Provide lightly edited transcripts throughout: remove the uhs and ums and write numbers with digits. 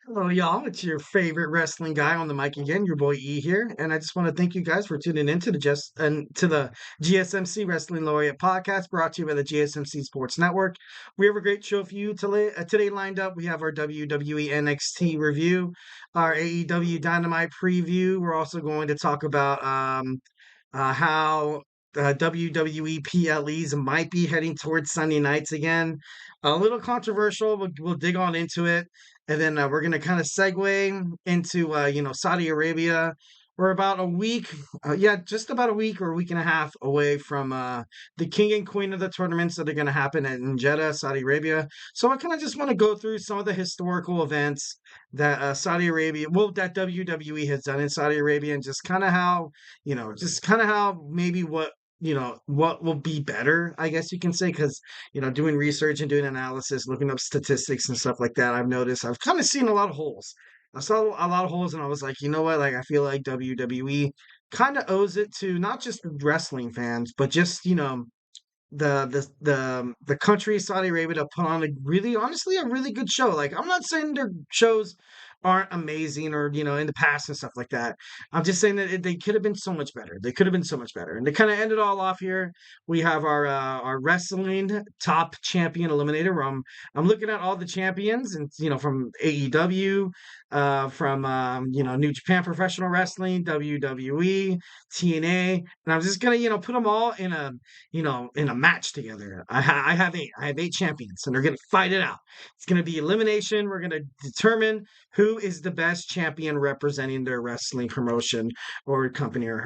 Hello, y'all. It's your favorite wrestling guy on the mic again, your boy E here, and I just want to thank you guys for tuning in to the GSMC Wrestling Laureate Podcast, brought to you by the GSMC Sports Network. We have a great show for you today lined up. We have our WWE NXT review, our AEW Dynamite preview. We're also going to talk about how WWE PLEs might be heading towards Sunday nights again. A little controversial, but we'll dig on into it. And then we're going to kind of segue into, Saudi Arabia. We're about a week, just about a week or a week and a half away from the king and queen of the tournaments that are going to happen in Jeddah, Saudi Arabia. So I kind of just want to go through some of the historical events that that WWE has done in Saudi Arabia, and just kind of how, maybe what will be better, I guess you can say, because doing research and doing analysis, looking up statistics and stuff like that, I've kind of seen a lot of holes. I saw a lot of holes, and I was like, you know what? Like, I feel like WWE kind of owes it to not just the wrestling fans, but just the country Saudi Arabia to put on honestly, a really good show. Like, I'm not saying their shows aren't amazing or in the past and stuff like that. I'm just saying that they could have been so much better. They could have been so much better. And to kind of end it all off here, we have our wrestling top champion eliminator. Where I'm looking at all the champions, and from AEW, from New Japan Professional Wrestling, WWE, TNA, and I'm just gonna put them all in a match together. I have eight. I have eight champions, and they're going to fight it out. It's going to be elimination. We're going to determine who is the best champion representing their wrestling promotion or company, or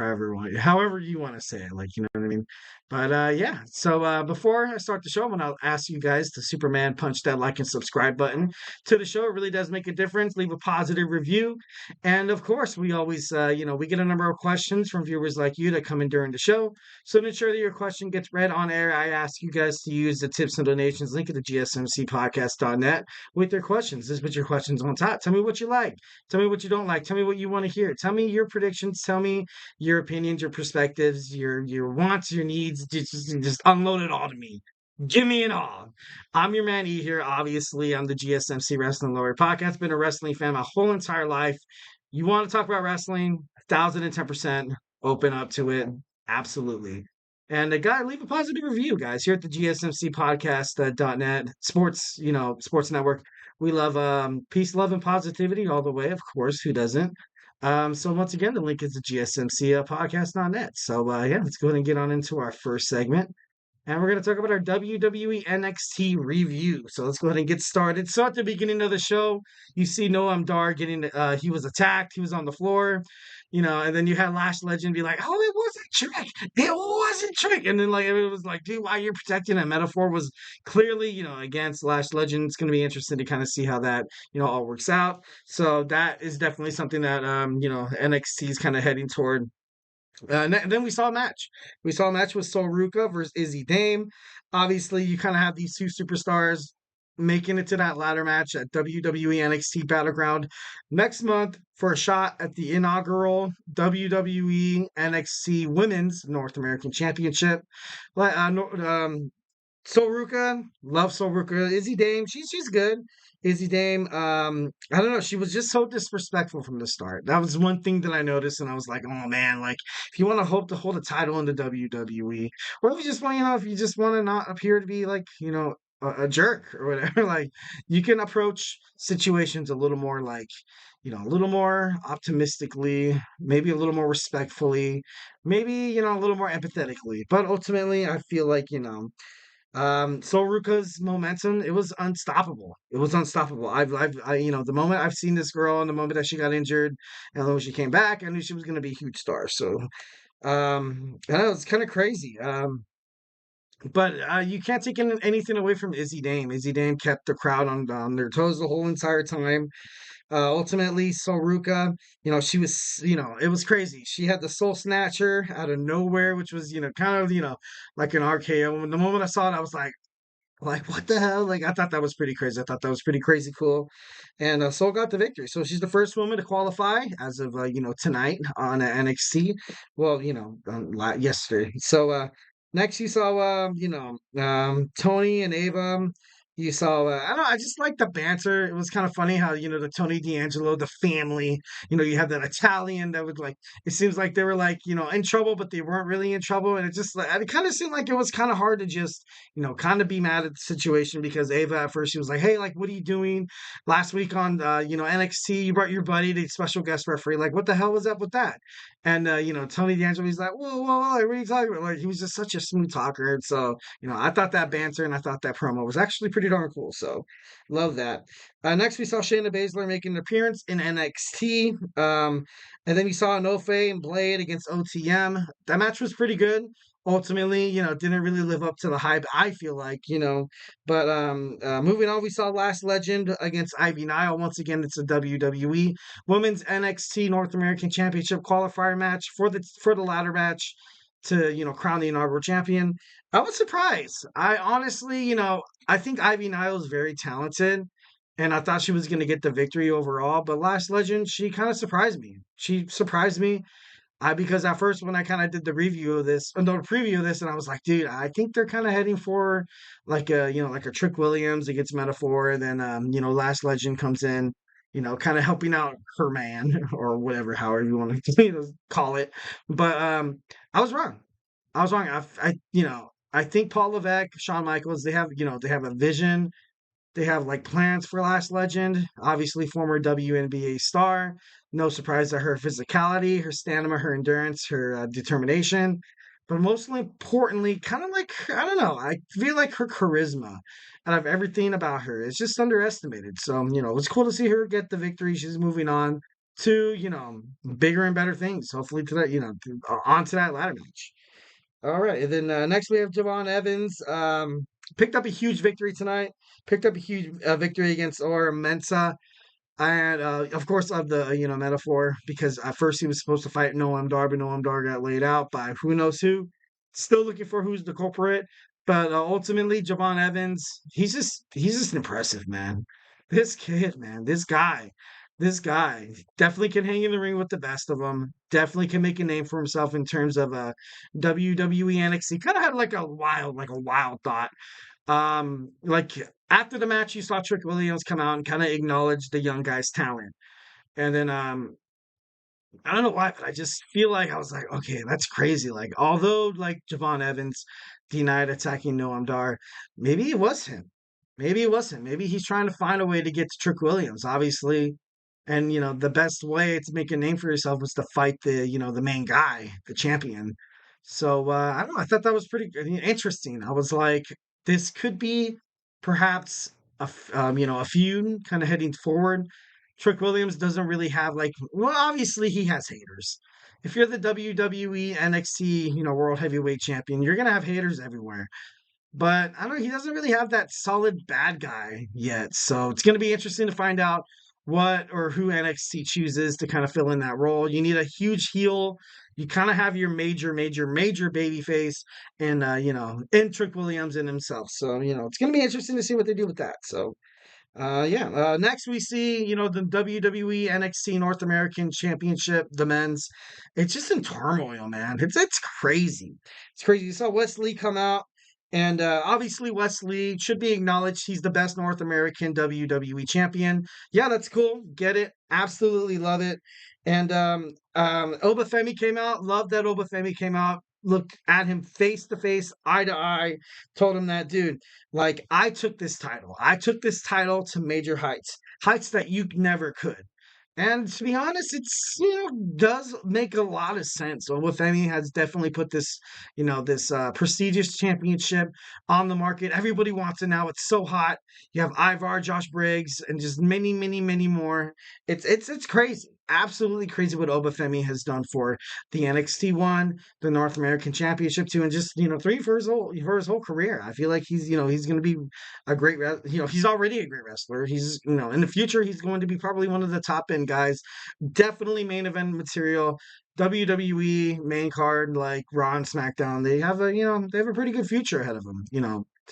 however you want to say it. Like, you know what I mean? But yeah. So before I start the show, I'm going to ask you guys to Superman punch that like and subscribe button to the show. It really does make a difference. Leave a positive review, and of course, we always we get a number of questions from viewers like you that come in during the show. So to ensure that your question gets read on air, I ask you guys to use the tips and donations link at the GSMCpodcast.net with your questions. Just put your questions on top. Tell me what you like. Tell me what you don't like. Tell me what you want to hear. Tell me your predictions. Tell me your opinions, your perspectives, your wants, your needs. Just unload it all to me. Give me it all. I'm your man E here. Obviously, I'm the GSMC Wrestling Laureate Podcast. Been a wrestling fan my whole entire life. You want to talk about wrestling? 1010% open up to it. Absolutely. And leave a positive review, guys, here at the GSMC podcast.net sports, sports network. We love peace, love, and positivity all the way, of course. Who doesn't? So once again, the link is the GSMC podcast.net. So yeah, let's go ahead and get on into our first segment. And we're going to talk about our WWE NXT review. So let's go ahead and get started. So at the beginning of the show, you see Noam Dar he was attacked. He was on the floor, and then you had Lash Legend be like, oh, it wasn't Trick. It wasn't Trick. And then it was like, dude, why you're protecting a metaphor was clearly, against Lash Legend. It's going to be interesting to kind of see how that, all works out. So that is definitely something that, NXT is kind of heading toward. And then we saw a match. We saw a match with Sol Ruca versus Izzy Dame. Obviously, you kind of have these two superstars making it to that ladder match at WWE NXT Battleground next month for a shot at the inaugural WWE NXT Women's North American Championship. Sol Ruca, love Sol Ruca. Izzy Dame, she's good. Izzy Dame, I don't know. She was just so disrespectful from the start. That was one thing that I noticed, and I was like, oh man, like if you want to hope to hold a title in the WWE, or if you just want, if you just want to not appear to be like, a jerk or whatever, like you can approach situations a little more like, a little more optimistically, maybe a little more respectfully, maybe, a little more empathetically. But ultimately, I feel like, Sol Ruka's momentum, it was unstoppable. It was unstoppable. The moment I've seen this girl and the moment that she got injured and then when she came back, I knew she was going to be a huge star. So, I know it's kind of crazy. But you can't take anything away from Izzy Dame. Izzy Dame kept the crowd on their toes the whole entire time. Ultimately, Sol Ruca, she was, it was crazy. She had the Soul Snatcher out of nowhere, which was, kind of, like an RKO. And the moment I saw it, I was like, what the hell? Like, I thought that was pretty crazy. I thought that was pretty crazy cool. And Soul got the victory. So she's the first woman to qualify as of, tonight on NXT. Well, yesterday. So next you saw, Tony and Ava. You saw, I don't know, I just like the banter. It was kind of funny how, the Tony D'Angelo, the family, you have that Italian that would like, it seems like they were like, in trouble, but they weren't really in trouble. And it just, it kind of seemed like it was kind of hard to just, kind of be mad at the situation because Ava at first, she was like, hey, like, what are you doing last week on, NXT? You brought your buddy, the special guest referee. Like, what the hell was up with that? And, Tony D'Angelo, he's like, whoa, whoa, whoa, what are you talking about? Like, he was just such a smooth talker. And so, I thought that banter and I thought that promo was actually pretty darn cool. So, love that. Next, we saw Shayna Baszler making an appearance in NXT. And then you saw Enofe and Blade against OTM. That match was pretty good. Ultimately, didn't really live up to the hype, I feel like. But moving on, we saw Last Legend against Ivy Nile. Once again, it's a WWE Women's NXT North American Championship qualifier match for the ladder match to crown the inaugural champion. I was surprised. I honestly, I think Ivy Nile is very talented, and I thought she was going to get the victory overall. But Last Legend, she kind of surprised me. She surprised me. Because at first when I kind of did the review of this, no, the preview of this, and I was like, dude, I think they're kind of heading for like a Trick Williams against Metaphor, and then Last Legend comes in, kind of helping out her man or whatever, however you want to call it. But I was wrong. I was wrong. I think Paul Levesque, Shawn Michaels, they have a vision, they have like plans for Last Legend. Obviously, former WNBA star. No surprise that her physicality, her stamina, her endurance, her determination. But mostly importantly, kind of like, I don't know, I feel like her charisma out of everything about her is just underestimated. So, it's cool to see her get the victory. She's moving on to, bigger and better things. Hopefully to that, on to that ladder match. All right, and then next we have Javon Evans. Picked up a huge victory tonight. Picked up a huge victory against Or Mensa, and of course of the Metaphor, because at first he was supposed to fight Noam Dar, but Noam Dar got laid out by who knows who. Still looking for who's the culprit, but ultimately Javon Evans, he's just impressive, man. This kid, man, this guy definitely can hang in the ring with the best of them. Definitely can make a name for himself in terms of WWE NXT. Kind of had like a wild thought. Like after the match, you saw Trick Williams come out and kind of acknowledge the young guy's talent. And then I don't know why, but I just feel like I was like, okay, that's crazy. Like, although like Javon Evans denied attacking Noam Dar, maybe it was him. Maybe it wasn't. Maybe he's trying to find a way to get to Trick Williams, obviously. And the best way to make a name for yourself was to fight the main guy, the champion. So I don't know. I thought that was pretty interesting. I was like, this could be perhaps a feud kind of heading forward. Trick Williams doesn't really have like, well, obviously he has haters. If you're the WWE NXT, World Heavyweight Champion, you're gonna have haters everywhere. But I don't know, he doesn't really have that solid bad guy yet. So it's gonna be interesting to find out what or who NXT chooses to kind of fill in that role. You need a huge heel. You kind of have your major baby face and in Trick Williams in himself. So, it's gonna be interesting to see what they do with that. So yeah. Next, we see the WWE NXT North American Championship, the men's. It's just in turmoil, man. It's crazy. It's crazy. You saw Wesley come out, and obviously Wesley should be acknowledged. He's the best North American WWE champion. Yeah, that's cool. Get it. Absolutely love it. And Obafemi came out. Love that Obafemi came out. Looked at him face to face, eye to eye. Told him that, dude. Like, I took this title. I took this title to major heights, heights that you never could. And to be honest, it's does make a lot of sense. So Wafemi has definitely put this prestigious championship on the market. Everybody wants it now. It's so hot. You have Ivar, Josh Briggs, and just many more. It's crazy. Absolutely crazy what Obafemi has done for the NXT one, the North American Championship two, and just three for his whole career. I feel like he's going to be a great he's already a great wrestler. He's in the future he's going to be probably one of the top end guys. Definitely main event material. WWE main card like Raw and SmackDown. They have a pretty good future ahead of them.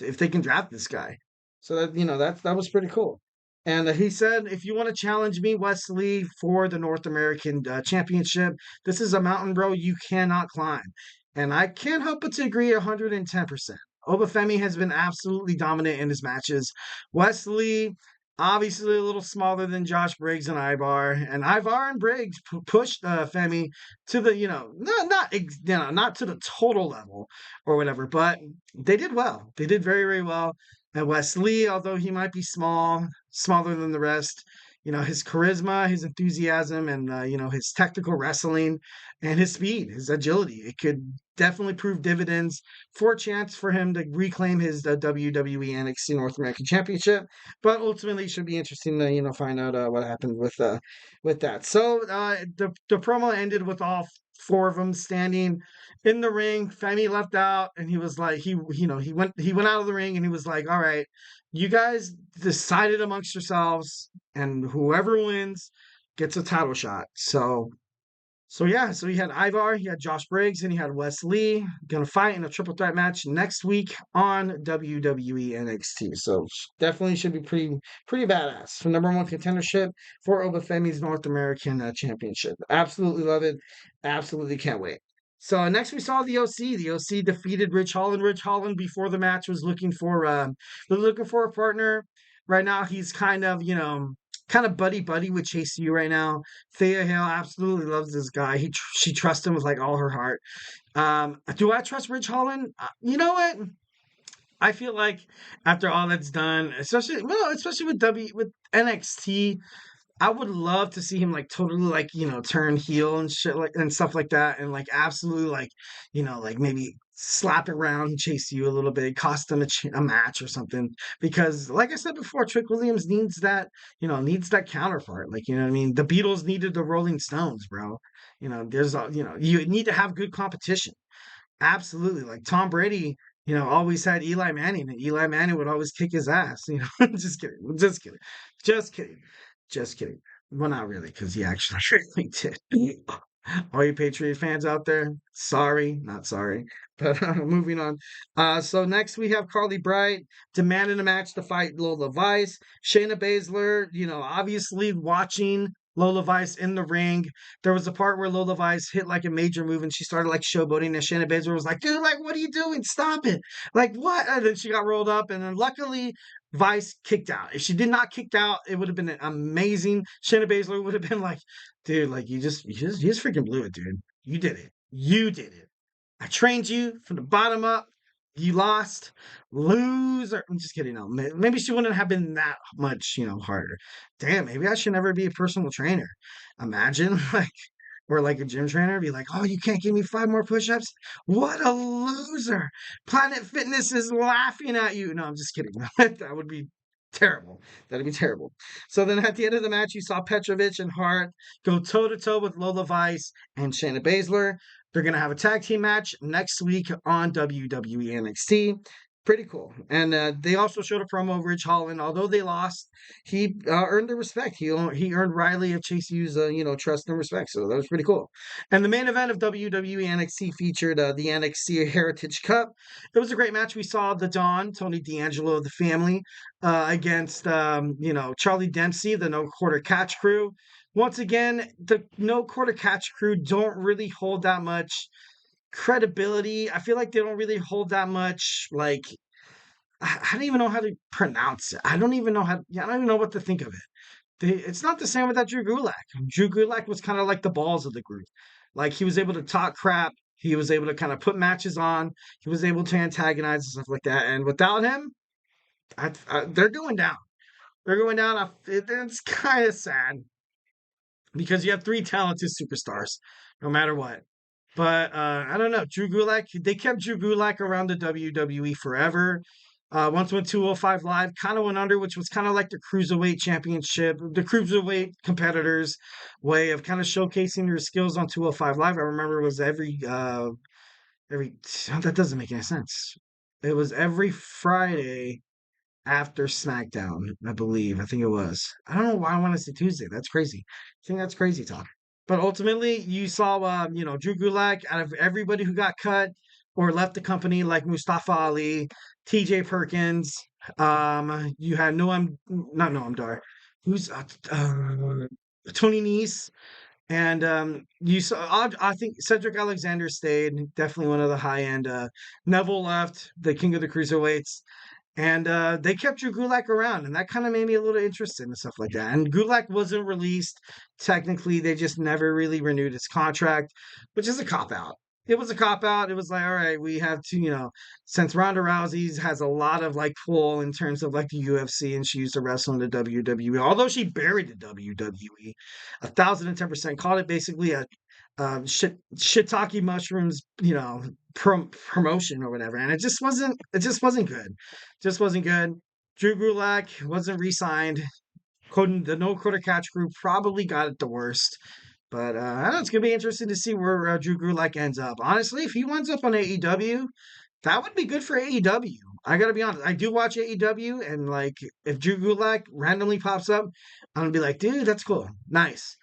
If they can draft this guy. So that was pretty cool. And he said, if you want to challenge me, Wesley, for the North American Championship, this is a mountain, bro, you cannot climb. And I can't help but to agree 110%. Obafemi has been absolutely dominant in his matches. Wesley, obviously a little smaller than Josh Briggs and Ivar, and Ivar and Briggs pushed Femi to the, not to the total level or whatever, but they did well. They did very, very well. And Wesley, although he might be smaller than the rest, his charisma, his enthusiasm, and his technical wrestling and his speed, his agility, it could definitely prove dividends for a chance for him to reclaim his WWE NXT North American Championship. But ultimately, it should be interesting to find out what happened with that. So the promo ended with all four of them standing in the ring. Femi left out, and he was like, he went out of the ring, and he was like, all right, you guys decided amongst yourselves, and whoever wins gets a title shot. So yeah, so he had Ivar, he had Josh Briggs, and he had Wes Lee gonna fight in a triple threat match next week on WWE NXT. So definitely should be pretty badass for number one contendership for Obafemi's North American Championship. Absolutely love it. Absolutely can't wait. So next we saw the OC. The OC defeated Rich Holland. Rich Holland before the match was looking for a partner. Right now he's kind of buddy buddy with Chase U right now. Thea Hale absolutely loves this guy. She trusts him with like all her heart. Do I trust Rich Holland? You know what? I feel like after all that's done, especially with NXT, I would love to see him like totally like turn heel and shit like and stuff like that, and like absolutely like like maybe slap it around and chase you a little bit, cost them a match or something. Because like I said before, Trick Williams needs that counterpart. Like what I mean, the Beatles needed the Rolling Stones, bro. You need to have good competition. Absolutely. Like Tom Brady, always had Eli Manning, and Eli Manning would always kick his ass. Just kidding. Just kidding. Just kidding. Just kidding. Well, not really, because he actually really did. All you Patriot fans out there, sorry, not sorry. But moving on. So next we have Carly Bright demanding a match to fight Lola Vice. Shayna Baszler, obviously watching Lola Vice in the ring. There was a part where Lola Vice hit like a major move and she started like showboating, and Shayna Baszler was like, dude, like, what are you doing? Stop it. Like, what? And then she got rolled up, and then luckily Vice kicked out. If she did not kicked out, it would have been amazing. Shayna Baszler would have been like, dude, like you just freaking blew it, dude. You did it. You did it. I trained you from the bottom up. You lost, loser. I'm just kidding. No, maybe she wouldn't have been that much, harder. Damn, maybe I should never be a personal trainer. Imagine like, or like a gym trainer be like, oh, you can't give me 5 more push-ups? What a loser. Planet Fitness is laughing at you. No, I'm just kidding. That would be terrible. That'd be terrible. So then at the end of the match, you saw Petrovic and Hart go toe-to-toe with Lola Vice and Shayna Baszler. They're going to have a tag team match next week on WWE NXT. Pretty cool. And they also showed a promo of Ridge Holland. Although they lost, he earned the respect. He earned Riley of Chase U's trust and respect. So that was pretty cool. And the main event of WWE NXT featured the NXT Heritage Cup. It was a great match. We saw the Don, Tony D'Angelo of the family, against Charlie Dempsey, the No Quarter Catch Crew. Once again, the No Quarter Catch Crew don't really hold that much credibility. I feel like they don't really hold that much, like, I don't even know how to pronounce it. I don't even know what to think of it. It's not the same with that Drew Gulak. Drew Gulak was kind of like the balls of the group. Like, he was able to talk crap. He was able to kind of put matches on. He was able to antagonize and stuff like that. And without him, they're going down. They're going down. It's kind of sad because you have 3 talented superstars, no matter what. But I don't know. Drew Gulak, they kept Drew Gulak around the WWE forever. Once went 205 Live, kind of went under, which was kind of like the Cruiserweight Championship, the Cruiserweight competitors' way of kind of showcasing your skills on 205 Live. I remember it was every that doesn't make any sense. It was every Friday after SmackDown, I believe. I think it was. I don't know why I want to say Tuesday. That's crazy. I think that's crazy talk. But ultimately, you saw, Drew Gulak, out of everybody who got cut or left the company, like Mustafa Ali, T.J. Perkins. You had not Noam Dar. Who's Tony Nese And you saw, I think Cedric Alexander stayed, definitely one of the high end. Neville left, the king of the cruiserweights. And they kept Drew Gulak around, and that kind of made me a little interested and stuff like that. And Gulak wasn't released. Technically, they just never really renewed his contract, which is a cop out. It was a cop out. It was like, all right, we have to, since Ronda Rousey has a lot of like pull in terms of like the UFC, and she used to wrestle in the WWE, although she buried the WWE 1,010%, called it basically a shiitake mushrooms, promotion or whatever, and it just wasn't good. Just wasn't good. Drew Gulak wasn't re-signed. The No Quarter Catch group probably got it the worst. But I don't know, it's gonna be interesting to see where Drew Gulak ends up. Honestly, if he ends up on AEW, that would be good for AEW. I gotta be honest. I do watch AEW, and like if Drew Gulak randomly pops up, I'm gonna be like, dude, that's cool, nice.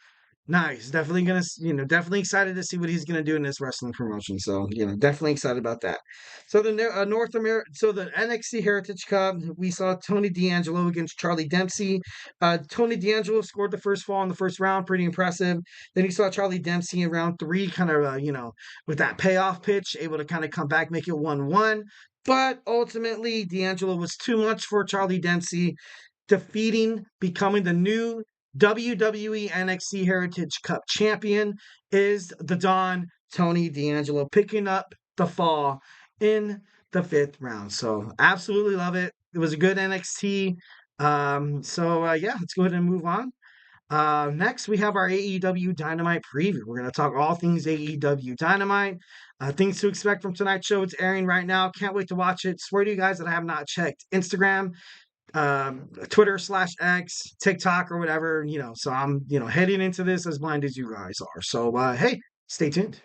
Nice. Definitely gonna, definitely excited to see what he's gonna do in this wrestling promotion. So, definitely excited about that. So the NXT Heritage Cup, we saw Tony D'Angelo against Charlie Dempsey. Tony D'Angelo scored the first fall in the first round, pretty impressive. Then you saw Charlie Dempsey in round three, kind of, with that payoff pitch, able to kind of come back, make it 1-1. But ultimately, D'Angelo was too much for Charlie Dempsey, becoming the new WWE NXT Heritage Cup champion is the Don Tony D'Angelo, picking up the fall in the fifth round. So absolutely love it. It was a good NXT. Yeah, let's go ahead and move on. Next, we have our AEW Dynamite preview. We're going to talk all things AEW Dynamite. Things to expect from tonight's show. It's airing right now. Can't wait to watch it. Swear to you guys that I have not checked Instagram, Twitter/X, TikTok, or whatever, so I'm, heading into this as blind as you guys are. So, hey, stay tuned.